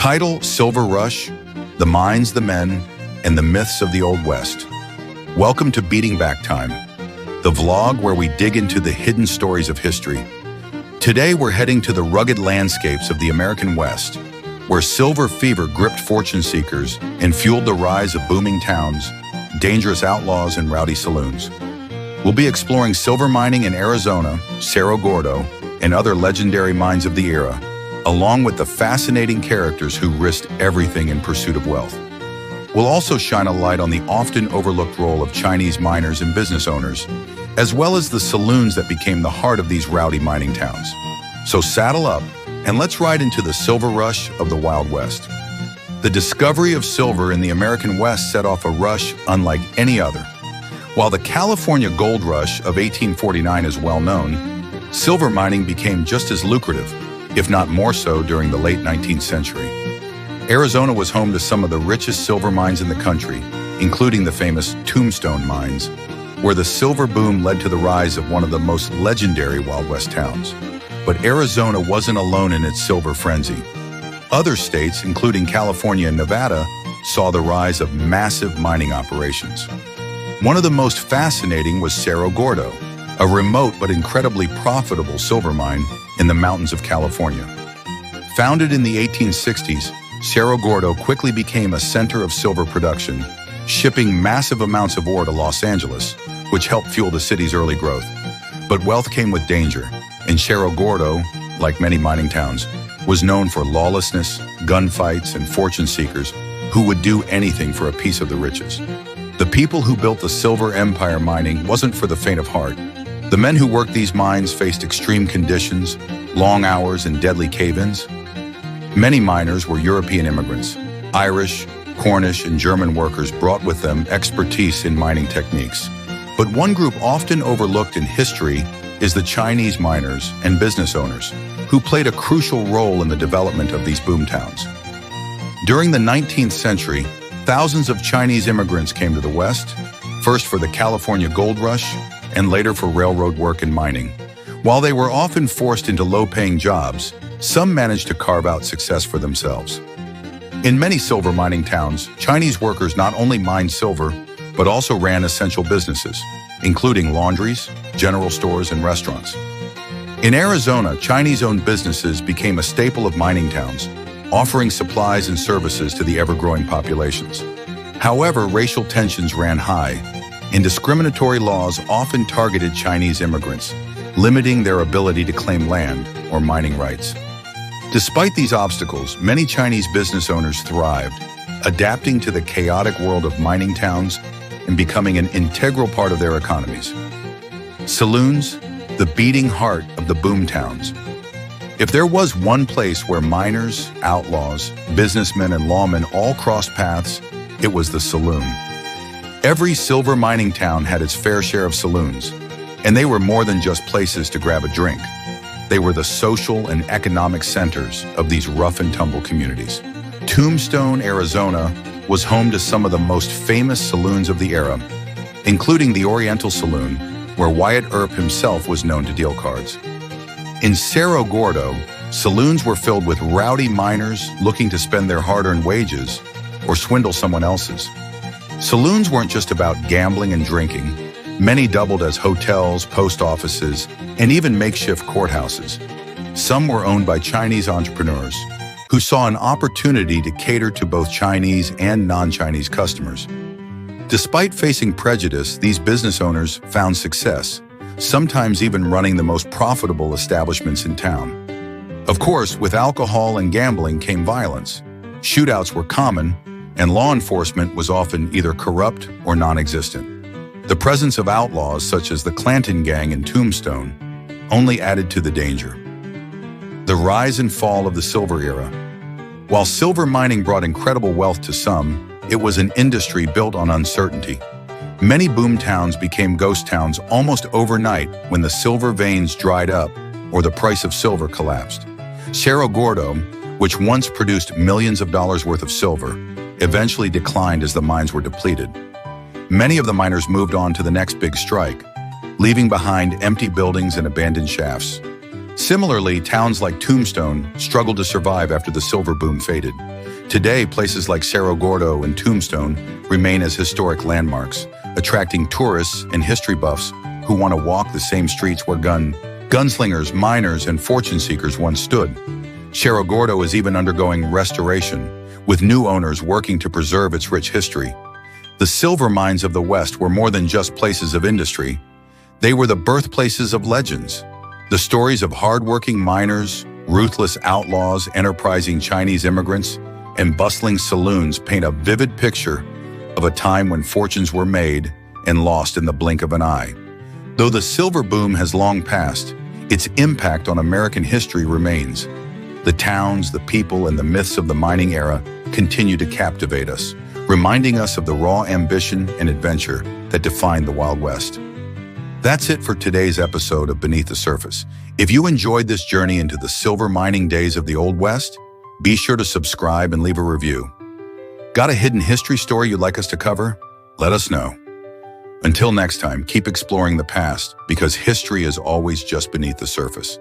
Title: Silver Rush, The Mines, the Men, and the Myths of the Old West. Welcome to Beating Back Time, the vlog where we dig into the hidden stories of history. Today we're heading to the rugged landscapes of the American West, where silver fever gripped fortune seekers and fueled the rise of booming towns, dangerous outlaws, and rowdy saloons. We'll be exploring silver mining in Arizona, Cerro Gordo, and other legendary mines of the era, along with the fascinating characters who risked everything in pursuit of wealth. We'll also shine a light on the often overlooked role of Chinese miners and business owners, as well as the saloons that became the heart of these rowdy mining towns. So saddle up and let's ride into the silver rush of the Wild West. The discovery of silver in the American West set off a rush unlike any other. While the California gold rush of 1849 is well known, silver mining became just as lucrative, if not more so, during the late 19th century. Arizona was home to some of the richest silver mines in the country, including the famous Tombstone mines, where the silver boom led to the rise of one of the most legendary Wild West towns. But Arizona wasn't alone in its silver frenzy. Other states, including California and Nevada, saw the rise of massive mining operations. One of the most fascinating was Cerro Gordo, a remote but incredibly profitable silver mine in the mountains of California. Founded in the 1860s, Cerro Gordo quickly became a center of silver production, shipping massive amounts of ore to Los Angeles, which helped fuel the city's early growth. But wealth came with danger, and Cerro Gordo, like many mining towns, was known for lawlessness, gunfights, and fortune seekers who would do anything for a piece of the riches. The people who built the silver empire mining wasn't for the faint of heart. The men who worked these mines faced extreme conditions, long hours, and deadly cave-ins. Many miners were European immigrants. Irish, Cornish, and German workers brought with them expertise in mining techniques. But one group often overlooked in history is the Chinese miners and business owners, who played a crucial role in the development of these boomtowns. During the 19th century, thousands of Chinese immigrants came to the West, first for the California gold rush, and later for railroad work and mining. While they were often forced into low-paying jobs, some managed to carve out success for themselves. In many silver mining towns, Chinese workers not only mined silver, but also ran essential businesses, including laundries, general stores, and restaurants. In Arizona, Chinese-owned businesses became a staple of mining towns, offering supplies and services to the ever-growing populations. However, racial tensions ran high, and discriminatory laws often targeted Chinese immigrants, limiting their ability to claim land or mining rights. Despite these obstacles, many Chinese business owners thrived, adapting to the chaotic world of mining towns and becoming an integral part of their economies. Saloons, the beating heart of the boom towns. If there was one place where miners, outlaws, businessmen, and lawmen all crossed paths, it was the saloon. Every silver mining town had its fair share of saloons, and they were more than just places to grab a drink. They were the social and economic centers of these rough-and-tumble communities. Tombstone, Arizona, was home to some of the most famous saloons of the era, including the Oriental Saloon, where Wyatt Earp himself was known to deal cards. In Cerro Gordo, saloons were filled with rowdy miners looking to spend their hard-earned wages or swindle someone else's. Saloons weren't just about gambling and drinking. Many doubled as hotels, post offices, and even makeshift courthouses. Some were owned by Chinese entrepreneurs who saw an opportunity to cater to both Chinese and non-Chinese customers. Despite facing prejudice, these business owners found success, sometimes even running the most profitable establishments in town. Of course, with alcohol and gambling came violence. Shootouts were common, and law enforcement was often either corrupt or non-existent. The presence of outlaws such as the Clanton Gang in Tombstone only added to the danger. The rise and fall of the silver era. While silver mining brought incredible wealth to some, it was an industry built on uncertainty. Many boom towns became ghost towns almost overnight when the silver veins dried up or the price of silver collapsed. Cerro Gordo, which once produced millions of dollars worth of silver, eventually declined as the mines were depleted. Many of the miners moved on to the next big strike, leaving behind empty buildings and abandoned shafts. Similarly, towns like Tombstone struggled to survive after the silver boom faded. Today, places like Cerro Gordo and Tombstone remain as historic landmarks, attracting tourists and history buffs who want to walk the same streets where gunslingers, miners, and fortune seekers once stood. Cerro Gordo is even undergoing restoration, with new owners working to preserve its rich history. The silver mines of the West were more than just places of industry. They were the birthplaces of legends. The stories of hardworking miners, ruthless outlaws, enterprising Chinese immigrants, and bustling saloons paint a vivid picture of a time when fortunes were made and lost in the blink of an eye. Though the silver boom has long passed, its impact on American history remains. The towns, the people, and the myths of the mining era continue to captivate us, reminding us of the raw ambition and adventure that defined the Wild West. That's it for today's episode of Beneath the Surface. If you enjoyed this journey into the silver mining days of the Old West, be sure to subscribe and leave a review. Got a hidden history story you'd like us to cover? Let us know. Until next time, keep exploring the past, because history is always just beneath the surface.